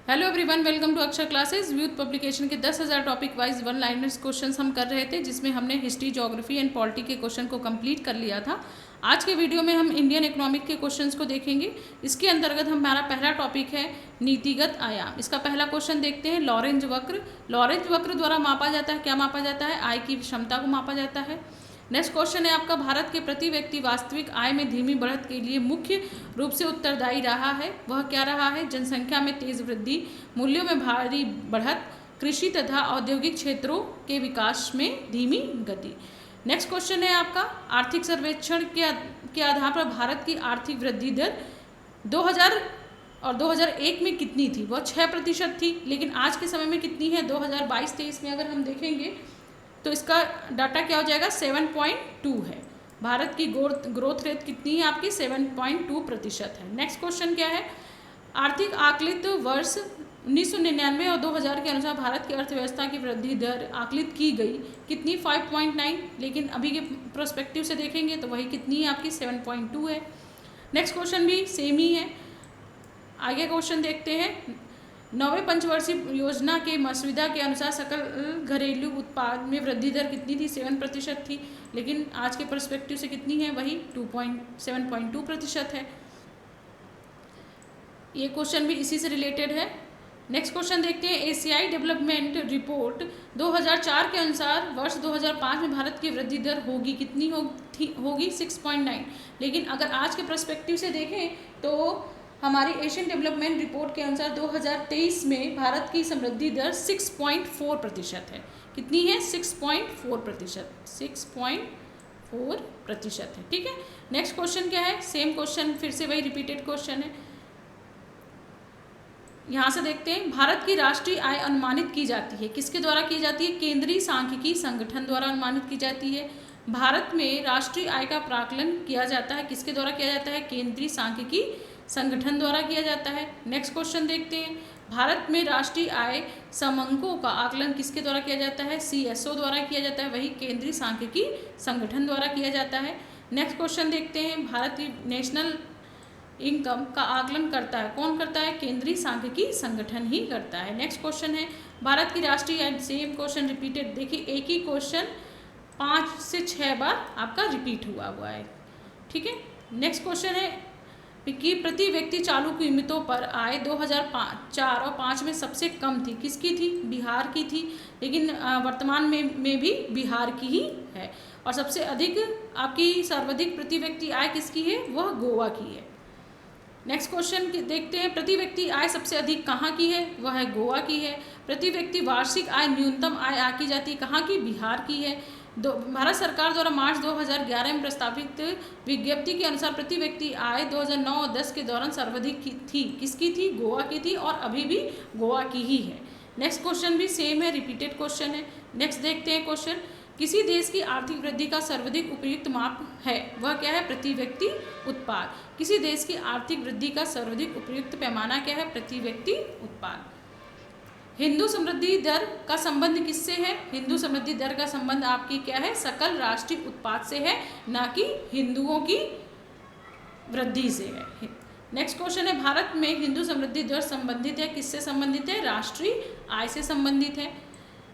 Hello everyone, welcome to अक्षर classes. Youth publication के 10,000 topic wise one liners questions हम कर रहे थे, जिसमें हमने हिस्ट्री, ज्योग्राफी एंड पॉलिटी के क्वेश्चन को कंप्लीट कर लिया था। आज के वीडियो में हम इंडियन इकोनॉमिक के क्वेश्चंस को देखेंगे। इसके अंतर्गत हमारा पहला टॉपिक है नीतिगत आयाम। इसका पहला क्वेश्चन देखते हैं, लॉरेंज वक्र। लॉरेंज वक्र द्वारा मापा जाता है, क्या मापा जाता है? आय की क्षमता को मापा जाता है। नेक्स्ट क्वेश्चन है आपका, भारत के प्रति व्यक्ति वास्तविक आय में धीमी बढ़त के लिए मुख्य रूप से उत्तरदायी रहा है, वह क्या रहा है? जनसंख्या में तेज वृद्धि, मूल्यों में भारी बढ़त, कृषि तथा औद्योगिक क्षेत्रों के विकास में धीमी गति। नेक्स्ट क्वेश्चन है आपका, आर्थिक सर्वेक्षण के आधार पर भारत की आर्थिक वृद्धि दर 2000 और 2001 में कितनी थी? वह 6% थी, लेकिन आज के समय में कितनी है? 2022-23 में अगर हम देखेंगे तो इसका डाटा क्या हो जाएगा? 7.2 है। भारत की ग्रोथ रेट कितनी है आपकी? 7.2% है। नेक्स्ट क्वेश्चन क्या है, आर्थिक आकलित वर्ष 1999 और 2000 के अनुसार भारत की अर्थव्यवस्था की वृद्धि दर आकलित की गई कितनी? 5.9, लेकिन अभी के प्रोस्पेक्टिव से देखेंगे तो वही कितनी है आपकी? 7.2 है। नेक्स्ट क्वेश्चन भी सेम ही है। आगे क्वेश्चन देखते हैं, 9वें पंचवर्षीय योजना के मसौदा के अनुसार सकल घरेलू उत्पाद में वृद्धि दर कितनी थी? 7% थी, लेकिन आज के पर्सपेक्टिव से कितनी है? वही 7.2% है। ये क्वेश्चन भी इसी से रिलेटेड है। नेक्स्ट क्वेश्चन देखते हैं, एशियाई डेवलपमेंट रिपोर्ट 2004 के अनुसार वर्ष 2005 में भारत की वृद्धि दर होगी कितनी? होगी 6.9, लेकिन अगर आज के पर्सपेक्टिव से देखें तो हमारी एशियन डेवलपमेंट रिपोर्ट के अनुसार 2023 में भारत की समृद्धि दर 6.4% है। कितनी है? 6.4%। 6.4% है, ठीक है। नेक्स्ट क्वेश्चन क्या है? सेम क्वेश्चन, फिर से वही रिपीटेड क्वेश्चन है। यहाँ से देखते हैं, भारत की राष्ट्रीय आय अनुमानित की जाती है, किसके द्वारा की जाती है? केंद्रीय सांख्यिकी संगठन द्वारा अनुमानित की जाती है। भारत में राष्ट्रीय आय का प्राकलन किया जाता है, किसके द्वारा किया जाता है? केंद्रीय सांख्यिकी संगठन द्वारा किया जाता है। नेक्स्ट क्वेश्चन देखते हैं, भारत में राष्ट्रीय आय समंकों का आकलन किसके द्वारा किया जाता है? CSO द्वारा किया जाता है, वही केंद्रीय सांख्यिकी संगठन द्वारा किया जाता है। नेक्स्ट क्वेश्चन देखते हैं, भारत की नेशनल इनकम का आकलन करता है, कौन करता है? केंद्रीय सांख्यिकी संगठन ही करता है। नेक्स्ट क्वेश्चन है, भारत की राष्ट्रीय आय, सेम क्वेश्चन रिपीटेड, देखिए एक ही क्वेश्चन 5 से 6 बार आपका रिपीट हुआ है, ठीक है। नेक्स्ट क्वेश्चन है कि प्रति व्यक्ति चालू कीमतों पर आय 2004 और 5 में सबसे कम थी, किसकी थी? बिहार की थी, लेकिन वर्तमान में भी बिहार की ही है। और सबसे अधिक आपकी सर्वाधिक प्रति व्यक्ति आय किसकी है? वह गोवा की है। नेक्स्ट क्वेश्चन देखते हैं, प्रति व्यक्ति आय सबसे अधिक कहाँ की है? वह है गोवा की है। प्रति व्यक्ति वार्षिक आय, न्यूनतम आय आकी जाती है कहाँ की? बिहार की है। भारत सरकार द्वारा मार्च 2011 में प्रस्तावित विज्ञप्ति के अनुसार प्रति व्यक्ति आय 2009 और 10 के दौरान सर्वाधिक थी, किसकी थी? गोवा की थी, और अभी भी गोवा की ही है। नेक्स्ट क्वेश्चन भी सेम है, रिपीटेड क्वेश्चन है। नेक्स्ट देखते हैं क्वेश्चन, किसी देश की आर्थिक वृद्धि का सर्वाधिक उपयुक्त माप है, वह क्या है? प्रति व्यक्ति उत्पाद। किसी देश की आर्थिक वृद्धि का सर्वाधिक उपयुक्त पैमाना क्या है? प्रति व्यक्ति उत्पाद। हिंदू समृद्धि दर का संबंध किससे है? हिंदू समृद्धि दर का संबंध आपकी क्या है? सकल राष्ट्रीय उत्पाद से है, ना कि हिंदुओं की वृद्धि से है। नेक्स्ट क्वेश्चन है, भारत में हिंदू समृद्धि दर संबंधित है, किससे संबंधित है? राष्ट्रीय आय से संबंधित है।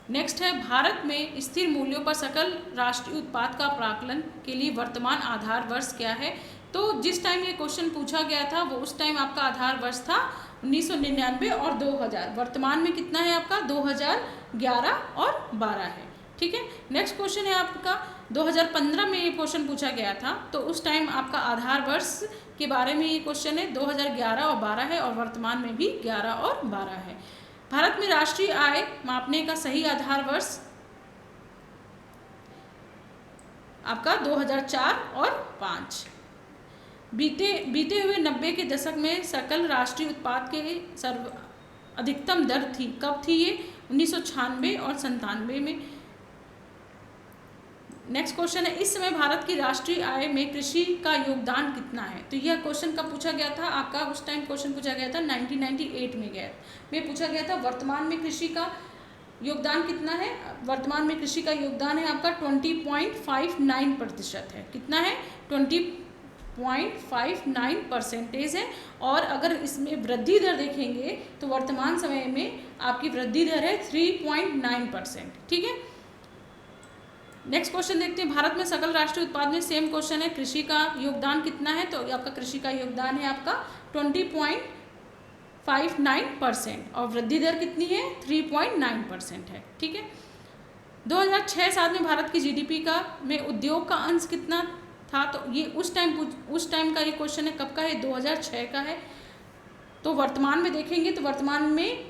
नेक्स्ट है, भारत में स्थिर मूल्यों पर सकल राष्ट्रीय उत्पाद का प्राकलन के लिए वर्तमान आधार वर्ष क्या है? तो जिस टाइम ये क्वेश्चन पूछा गया था वो उस टाइम आपका आधार वर्ष था 1999 और 2000। वर्तमान में कितना है आपका? 2011 और 12 है, ठीक है। नेक्स्ट क्वेश्चन है आपका, 2015 में ये क्वेश्चन पूछा गया था, तो उस टाइम आपका आधार वर्ष के बारे में ये क्वेश्चन है। 2011 और 12 है, और वर्तमान में भी 11 और 12 है। भारत में राष्ट्रीय आय मापने का सही आधार वर्ष आपका 2004 और 5। बीते हुए 90 के दशक में सकल राष्ट्रीय उत्पाद के अधिकतम दर थी, कब थी ये? 1996 और 97 में। नेक्स्ट क्वेश्चन है, इस समय भारत की राष्ट्रीय आय में कृषि का योगदान कितना है? तो यह क्वेश्चन कब पूछा गया था आपका? उस टाइम क्वेश्चन पूछा गया था 1998 में पूछा गया था। वर्तमान में कृषि का योगदान कितना है? वर्तमान में कृषि का योगदान है आपका 20.59% है। कितना है? 0.59% है। और अगर इसमें वृद्धि दर देखेंगे तो वर्तमान समय में आपकी वृद्धि दर है 3.9%। ठीक है, नेक्स्ट क्वेश्चन देखते हैं। भारत में सकल राष्ट्रीय उत्पाद में सेम क्वेश्चन है, कृषि का योगदान कितना है? तो आपका कृषि का योगदान है आपका 20.59% और वृद्धि दर कितनी है? 3.9% है। ठीक है, 2006-7 में भारत की जीडीपी का में उद्योग का अंश कितना था? तो ये उस टाइम का ये क्वेश्चन है, कब का है? 2006 का है। तो वर्तमान में देखेंगे तो वर्तमान में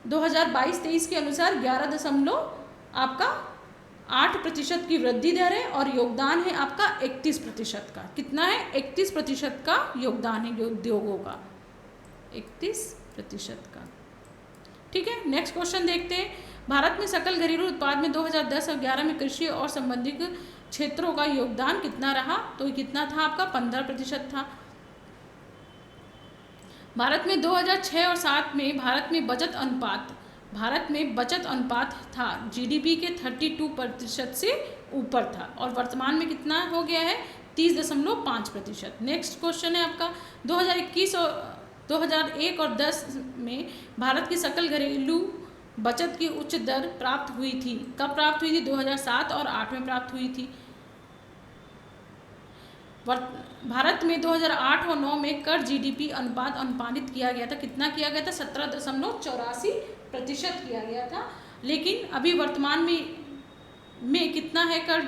2022-23 के अनुसार 11.8% की वृद्धि दर है और योगदान है आपका 31% का। कितना है? 31% का योगदान है उद्योगों का, 31% का। ठीक है, नेक्स्ट क्वेश्चन देखते हैं। भारत में सकल घरेलू उत्पाद में 2010 और 11 में कृषि और संबंधित क्षेत्रों का योगदान कितना रहा? तो कितना था आपका? 15% था। भारत में 2006 और 7 में भारत में बचत अनुपात था जीडीपी के 32% से ऊपर था और वर्तमान में कितना हो गया है? 30.5%। नेक्स्ट क्वेश्चन है आपका 2001 और 10 में भारत की सकल घरेलू बचत की उच्च दर प्राप्त हुई थी। कब प्राप्त हुई थी? 2007 और 8 में प्राप्त हुई थी। भारत में 2008 और 9 में कर जीडीपी अनुपात अनुपानित किया गया था। कितना किया गया था? 17.84% किया गया था। लेकिन अभी वर्तमान में कितना है कर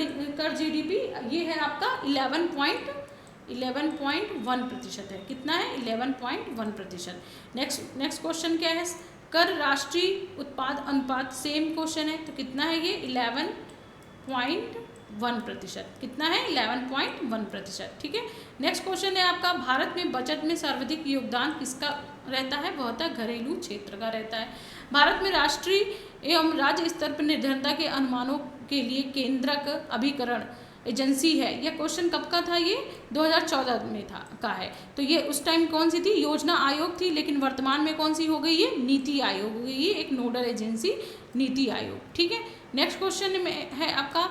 जीडीपी? ये है आपका 11.1% है। कितना है? 11.1%। नेक्स्ट क्वेश्चन क्या है? कर राष्ट्रीय उत्पाद अनुपात सेम क्वेश्चन है, तो कितना है ये? 11.1%। कितना है? 11.1%। ठीक है, नेक्स्ट क्वेश्चन है आपका भारत में बचत में सर्वाधिक योगदान किसका रहता है? वह था घरेलू क्षेत्र का रहता है। भारत में राष्ट्रीय एवं राज्य स्तर पर निर्धनता के अनुमानों के लिए केंद्रक अभिकरण एजेंसी है। यह क्वेश्चन कब का था? ये 2014 में का है। तो ये उस टाइम कौन सी थी? योजना आयोग थी, लेकिन वर्तमान में कौन सी हो गई? ये नीति आयोग हो गई। ये एक नोडल एजेंसी नीति आयोग। ठीक है, नेक्स्ट क्वेश्चन में है आपका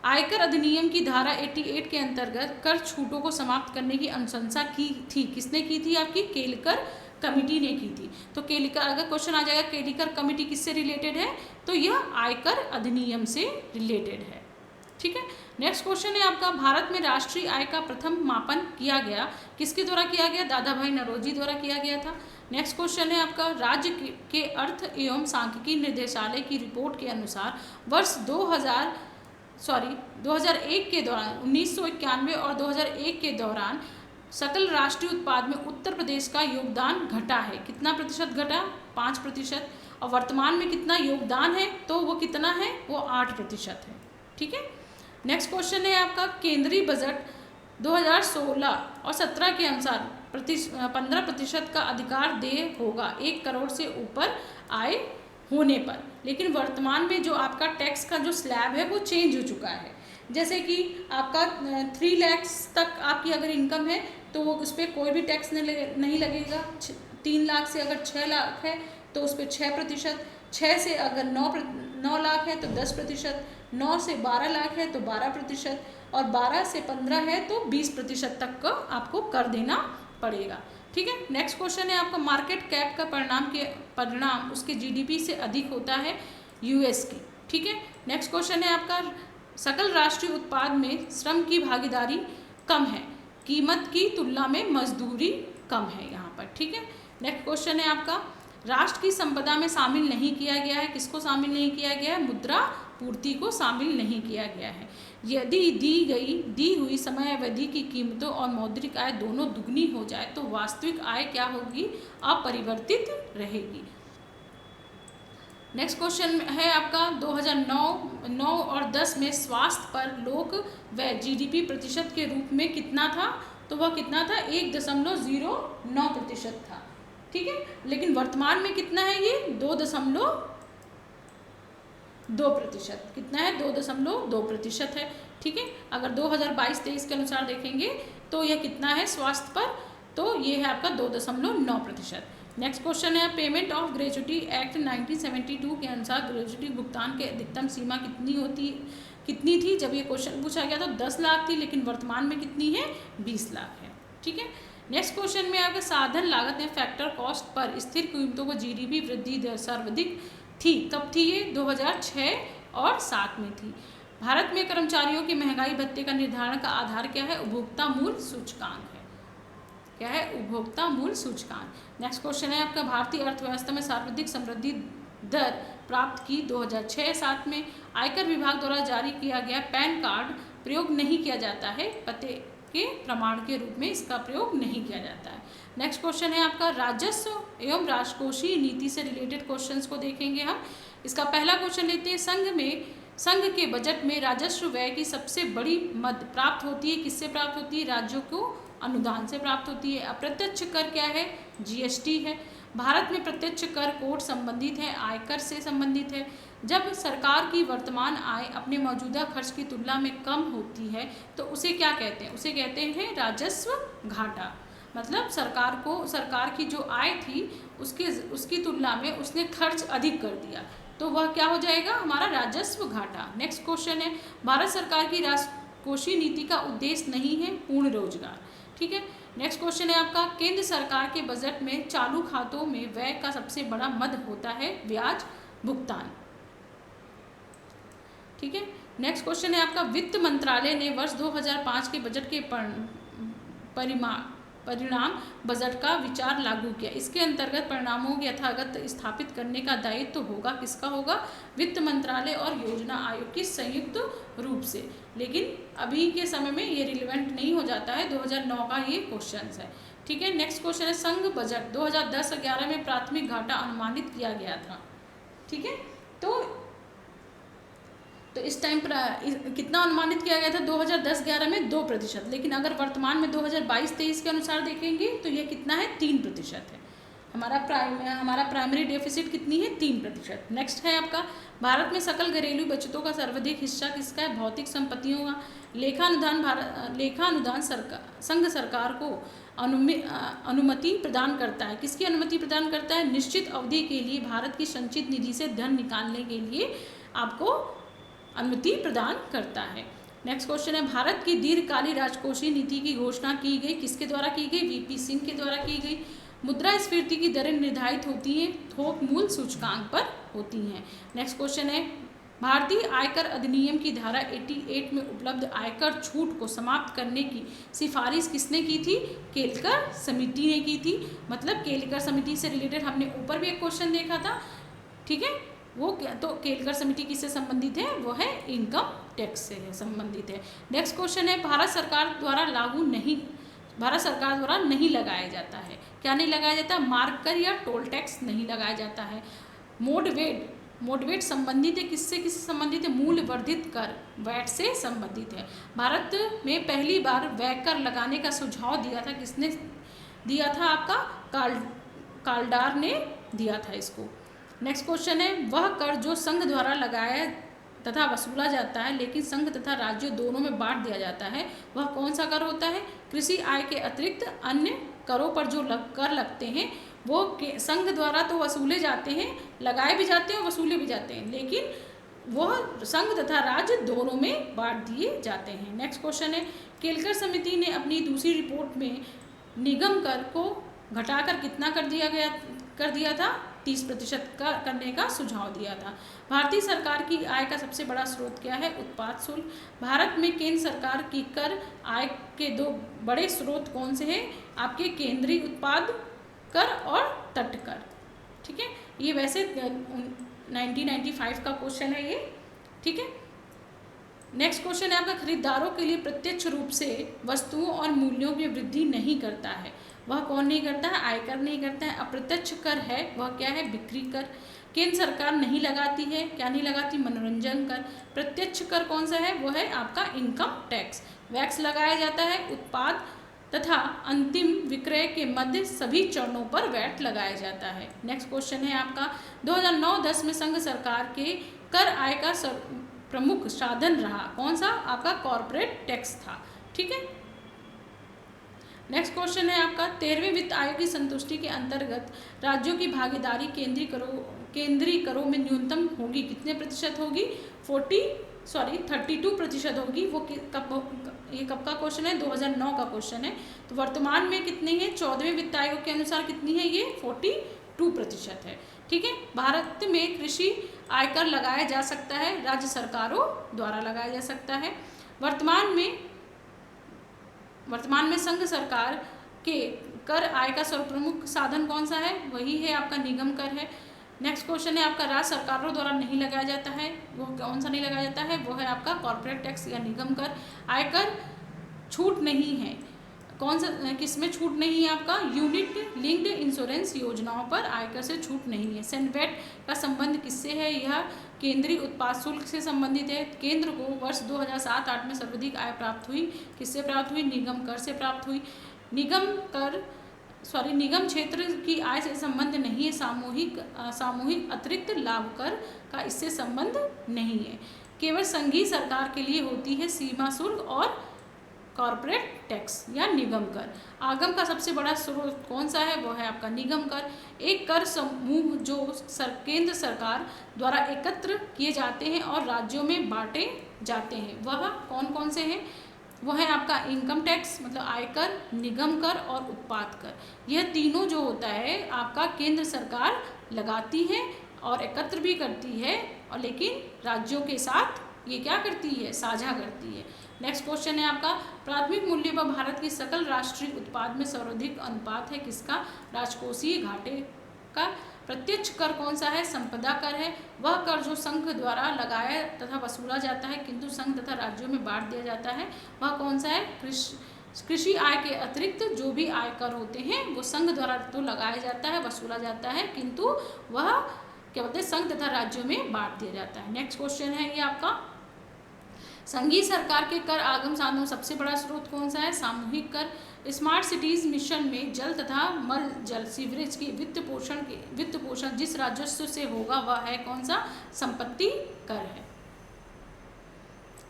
आयकर अधिनियम की धारा 88 के अंतर्गत कर छूटों को समाप्त करने की अनुशंसा की थी। किसने की थी? आपकी केलकर कमेटी ने की थी। तो केलकर, अगर क्वेश्चन आ जाएगा केलकर कमेटी किससे रिलेटेड है? तो यह आयकर अधिनियम से रिलेटेड है। ठीक है, नेक्स्ट क्वेश्चन है आपका भारत में राष्ट्रीय आय का प्रथम मापन किया गया किसके द्वारा किया गया? दादा भाई नौरोजी द्वारा किया गया था। नेक्स्ट क्वेश्चन है आपका राज्य के अर्थ एवं सांख्यिकी निर्देशालय की रिपोर्ट के अनुसार वर्ष 2001 के दौरान 1991 और 2001 के दौरान सकल राष्ट्रीय उत्पाद में उत्तर प्रदेश का योगदान घटा है। कितना प्रतिशत घटा? 5%। और वर्तमान में कितना योगदान है? तो वो कितना है? वो 8% है। ठीक है, नेक्स्ट क्वेश्चन है आपका केंद्रीय बजट 2016 और 17 के अनुसार 15% का अधिकार देय होगा 1 करोड़ से ऊपर आय होने पर। लेकिन वर्तमान में जो आपका टैक्स का जो स्लैब है वो चेंज हो चुका है। जैसे कि आपका 3 लाख तक आपकी अगर इनकम है तो वो उस पर कोई भी टैक्स नहीं लगेगा। 3 लाख से अगर 6 लाख है तो उस पर 6%, 6 से अगर 9 लाख है तो 10%, 9 से 12 लाख है तो 12% और 12 से 15 है तो 20% तक का आपको कर देना पड़ेगा। ठीक है, नेक्स्ट क्वेश्चन है आपका मार्केट कैप का परिणाम उसके जीडीपी से अधिक होता है यूएस की। ठीक है, नेक्स्ट क्वेश्चन है आपका सकल राष्ट्रीय उत्पाद में श्रम की भागीदारी कम है, कीमत की तुलना में मजदूरी कम है यहाँ पर। ठीक है, नेक्स्ट क्वेश्चन है आपका राष्ट्र की संपदा में शामिल नहीं किया गया है। किसको शामिल नहीं किया गया है? मुद्रा पूर्ति को शामिल नहीं किया गया है। यदि दी हुई समय अवधि की कीमतों और मौद्रिक आय दोनों दुगनी हो जाए तो वास्तविक आय क्या होगी? अपरिवर्तित रहेगी। नेक्स्ट क्वेश्चन है आपका 2009 और 10 में स्वास्थ्य पर लोक व्यय जीडीपी प्रतिशत के रूप में कितना था? तो वह कितना था? 1.09% था। ठीक है, लेकिन वर्तमान में कितना है? ये 2.2%। कितना है? 2.2% है। ठीक है, अगर 2022-23 के अनुसार देखेंगे तो यह कितना है स्वास्थ्य पर? तो ये है आपका 2.9%। नेक्स्ट क्वेश्चन है पेमेंट ऑफ ग्रेजुटी एक्ट 1972 के अनुसार ग्रेजुटी भुगतान की अधिकतम सीमा कितनी थी जब ये क्वेश्चन पूछा गया तो 10 लाख थी, लेकिन वर्तमान में कितनी है 20 लाख है। ठीक है, नेक्स्ट क्वेश्चन में आपका साधन लागत या फैक्टर कॉस्ट पर स्थिर कीमतों को जीडीपी वृद्धि दर सर्वाधिक थी, कब थी ये 2006 और 7 में थी। भारत में कर्मचारियों के महंगाई भत्ते का निर्धारण का आधार क्या है, उपभोक्ता मूल्य सूचकांक है। क्या है, उपभोक्ता मूल्य सूचकांक। नेक्स्ट क्वेश्चन है आपका भारतीय अर्थव्यवस्था में सर्वाधिक समृद्धि दर प्राप्त की 2006-7 में। आयकर विभाग द्वारा जारी किया गया पैन कार्ड प्रयोग नहीं किया जाता है, पते के प्रमाण के रूप में इसका प्रयोग नहीं किया जाता है। नेक्स्ट क्वेश्चन है आपका राजस्व एवं राजकोषीय नीति से रिलेटेड क्वेश्चंस को देखेंगे हम। इसका पहला क्वेश्चन लेते हैं, संघ के बजट में राजस्व व्यय की सबसे बड़ी मद प्राप्त होती है, किससे प्राप्त होती है, राज्यों को अनुदान से प्राप्त होती है। अप्रत्यक्ष कर क्या है, जीएसटी है। भारत में प्रत्यक्ष कर कोड संबंधित है, आयकर से संबंधित है। जब सरकार की वर्तमान आय अपने मौजूदा खर्च की तुलना में कम होती है तो उसे क्या कहते हैं, उसे कहते हैं राजस्व घाटा। मतलब सरकार की जो आय थी उसकी तुलना में उसने खर्च अधिक कर दिया तो वह क्या हो जाएगा, हमारा राजस्व घाटा। नेक्स्ट क्वेश्चन है भारत सरकार की राजकोषीय नीति का उद्देश्य नहीं है पूर्ण रोजगार। ठीक है, नेक्स्ट क्वेश्चन है आपका केंद्र सरकार के बजट में चालू खातों में व्यय का सबसे बड़ा मद होता है ब्याज भुगतान। ठीक है, नेक्स्ट क्वेश्चन है आपका वित्त मंत्रालय ने वर्ष 2005 के बजट के परिणाम बजट का विचार लागू किया। इसके अंतर्गत परिणामों के यथागत स्थापित करने का दायित्व तो होगा किसका होगा, वित्त मंत्रालय और योजना आयोग की संयुक्त रूप से। लेकिन अभी के समय में ये रिलेवेंट नहीं हो जाता है, 2009 का ये क्वेश्चन है। ठीक है, नेक्स्ट क्वेश्चन है संघ बजट 2010-11 में प्राथमिक घाटा अनुमानित किया गया था। ठीक है, तो इस टाइम पर कितना अनुमानित किया गया था 2010-11 में 2%, लेकिन अगर वर्तमान में 2022-23 के अनुसार देखेंगे तो ये कितना है 3% है। हमारा प्राइमरी डेफिसिट कितनी है 3%। नेक्स्ट है आपका भारत में सकल घरेलू बचतों का सर्वाधिक हिस्सा किसका है, भौतिक संपत्तियों का। लेखानुदान संघ सरकार को अनुमति प्रदान करता है, किसकी अनुमति प्रदान करता है, निश्चित अवधि के लिए भारत की संचित निधि से धन निकालने के लिए आपको अनुमति प्रदान करता है। नेक्स्ट क्वेश्चन है भारत की दीर्घकालीन राजकोषीय नीति की घोषणा की गई, किसके द्वारा की गई, वीपी सिंह के द्वारा की गई। मुद्रास्फीति की दरें निर्धारित होती हैं थोक मूल्य सूचकांक पर होती हैं। नेक्स्ट क्वेश्चन है भारतीय आयकर अधिनियम की धारा 88 में उपलब्ध आयकर छूट को समाप्त करने की सिफारिश किसने की थी, केलकर समिति ने की थी। मतलब केलकर समिति से रिलेटेड हमने ऊपर भी एक क्वेश्चन देखा था। ठीक है, वो क्या, तो केलकर समिति किससे संबंधित है, वो है इनकम टैक्स से संबंधित है। नेक्स्ट क्वेश्चन है भारत सरकार द्वारा नहीं लगाया जाता है, क्या नहीं लगाया जाता, मार्क कर या टोल टैक्स नहीं लगाया जाता है। मोडवेट संबंधित है, किससे संबंधित है, मूल्य वर्धित कर वैट से संबंधित है। भारत में पहली बार वैट कर लगाने का सुझाव दिया था, किसने दिया था, आपका काल्डार ने दिया था इसको। नेक्स्ट क्वेश्चन है वह कर जो संघ द्वारा लगाया तथा वसूला जाता है लेकिन संघ तथा राज्यों दोनों में बांट दिया जाता है, वह कौन सा कर होता है, कृषि आय के अतिरिक्त अन्य करों पर जो कर लगते हैं वो संघ द्वारा तो वसूले जाते हैं, लगाए भी जाते हैं और वसूले भी जाते हैं, लेकिन वह संघ तथा राज्य दोनों में बांट दिए जाते हैं। नेक्स्ट क्वेश्चन है केलकर समिति ने अपनी दूसरी रिपोर्ट में निगम कर को घटाकर कितना कर दिया था 30% का करने का सुझाव दिया था। भारतीय सरकार की आय का सबसे बड़ा स्रोत क्या है, उत्पाद शुल्क। भारत में केंद्र सरकार की कर आय के दो बड़े स्रोत कौन से हैं, आपके केंद्रीय उत्पाद कर और तट कर। ठीक है, ये वैसे 1995 का क्वेश्चन है ये। ठीक है, नेक्स्ट क्वेश्चन है आपका खरीदारों के लिए प्रत्यक्ष रूप से वस्तुओं और मूल्यों में वृद्धि नहीं करता है, वह कौन नहीं करता है, आयकर नहीं करता है। अप्रत्यक्ष कर है वह क्या है, बिक्री कर। केंद्र सरकार नहीं लगाती है, क्या नहीं लगाती, मनोरंजन कर। प्रत्यक्ष कर कौन सा है, वो है आपका इनकम टैक्स। वैक्स लगाया जाता है उत्पाद तथा अंतिम विक्रय के मध्य सभी चरणों पर वैट लगाया जाता है। नेक्स्ट क्वेश्चन है आपका 2009-10 में संघ सरकार के कर आय का प्रमुख साधन रहा, कौन सा, आपका कॉर्पोरेट टैक्स था। ठीक है, नेक्स्ट क्वेश्चन है आपका 13वें वित्त आयोग की संतुष्टि के अंतर्गत राज्यों की भागीदारी केंद्रीय करों में न्यूनतम होगी, कितने प्रतिशत होगी, 40 32% होगी। वो ये कब का क्वेश्चन है? 2009 का क्वेश्चन है। तो वर्तमान में कितनी है? 14वें वित्त आयोग के अनुसार कितनी है? ये 42% है। ठीक है। भारत में कृषि आयकर लगाया जा सकता है, राज्य सरकारों द्वारा लगाया जा सकता है। वर्तमान में संघ सरकार के कर आय का सर्वप्रमुख साधन कौन सा है? वही है आपका निगम कर है। नेक्स्ट क्वेश्चन है आपका राज्य सरकारों द्वारा नहीं लगाया जाता है, वो कौन सा नहीं लगाया जाता है? वो है आपका कॉर्पोरेट टैक्स या निगम कर। आयकर छूट नहीं है, कौन सा किस में छूट नहीं है? आपका यूनिट लिंक्ड इंश्योरेंस योजनाओं पर आयकर से छूट नहीं है। सेनवेट का संबंध किससे है? यह केंद्रीय उत्पाद शुल्क से संबंधित है। केंद्र को वर्ष 2007-8 में सर्वाधिक आय प्राप्त हुई, किससे प्राप्त हुई? निगम कर से प्राप्त हुई। निगम क्षेत्र की आय से संबंध नहीं है। सामूहिक अतिरिक्त लाभ कर का इससे संबंध नहीं है। केवल संघीय सरकार के लिए होती है सीमा शुल्क और कॉर्पोरेट टैक्स या निगम कर। आगम का सबसे बड़ा स्रोत कौन सा है? वो है आपका निगम कर। एक कर समूह जो केंद्र सरकार द्वारा एकत्र किए जाते हैं और राज्यों में बांटे जाते हैं, वह कौन कौन से हैं? वो है आपका इनकम टैक्स मतलब आयकर, निगम कर और उत्पाद कर। यह तीनों जो होता है आपका केंद्र सरकार लगाती है और एकत्र भी करती है, और लेकिन राज्यों के साथ ये क्या करती है? साझा करती है। नेक्स्ट क्वेश्चन है आपका प्राथमिक मूल्य पर भारत की सकल राष्ट्रीय उत्पाद में सर्वाधिक अनुपात है किसका? राजकोषीय घाटे का। प्रत्यक्ष कर कौन सा है? संपदा कर है। वह कर जो संघ द्वारा लगाया तथा वसूला जाता है किंतु संघ तथा राज्यों में बांट दिया जाता है, वह कौन सा है? कृषि आय के अतिरिक्त जो भी आय कर होते हैं वो संघ द्वारा तो लगाया जाता है, वसूला जाता है, किंतु वह क्या बोलते हैं? संघ तथा राज्यों में बांट दिया जाता है। नेक्स्ट क्वेश्चन है ये आपका संघीय सरकार के कर आगम साधनों सबसे बड़ा स्रोत कौन सा है? सामूहिक कर। स्मार्ट सिटीज मिशन में जल तथा मल जल सीवरेज के वित्त पोषण जिस राजस्व से होगा वह है कौन सा? संपत्ति कर है।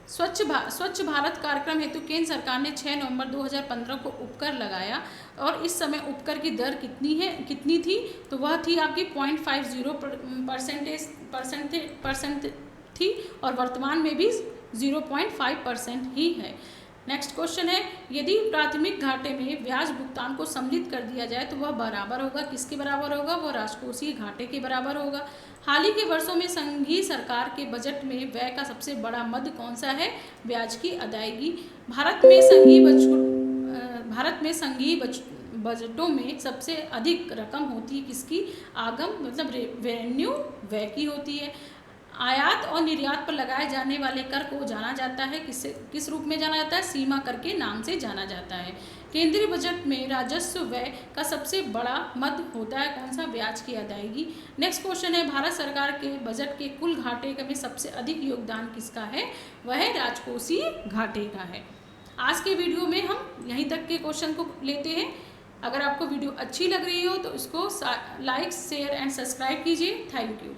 स्वच्छ भारत कार्यक्रम हेतु केंद्र सरकार ने 6 नवंबर 2015 को उपकर लगाया और इस समय उपकर की दर कितनी थी? तो वह थी आपकी 0.50% थी और वर्तमान में भी 0.5% ही है। नेक्स्ट क्वेश्चन है यदि प्राथमिक घाटे में ब्याज भुगतान को सम्मिलित कर दिया जाए तो वह बराबर होगा, किसके बराबर होगा? वो राजकोषीय घाटे के बराबर होगा। हाल ही के वर्षों में संघीय सरकार के बजट में व्यय का सबसे बड़ा मद कौन सा है? ब्याज की अदायगी। भारत में संघीय बजटों में सबसे अधिक रकम होती है किसकी? आगम मतलब रेवेन्यू व्यय की होती है। आयात और निर्यात पर लगाए जाने वाले कर को जाना जाता है किस रूप में जाना जाता है? सीमा कर के नाम से जाना जाता है। केंद्रीय बजट में राजस्व व्यय का सबसे बड़ा मद होता है कौन सा? ब्याज की अदायगी। नेक्स्ट क्वेश्चन है भारत सरकार के बजट के कुल घाटे में सबसे अधिक योगदान किसका है? वह राजकोषीय घाटे का है। आज के वीडियो में हम यहीं तक के क्वेश्चन को लेते हैं। अगर आपको वीडियो अच्छी लग रही हो तो इसको लाइक, शेयर एंड सब्सक्राइब कीजिए। Thank you.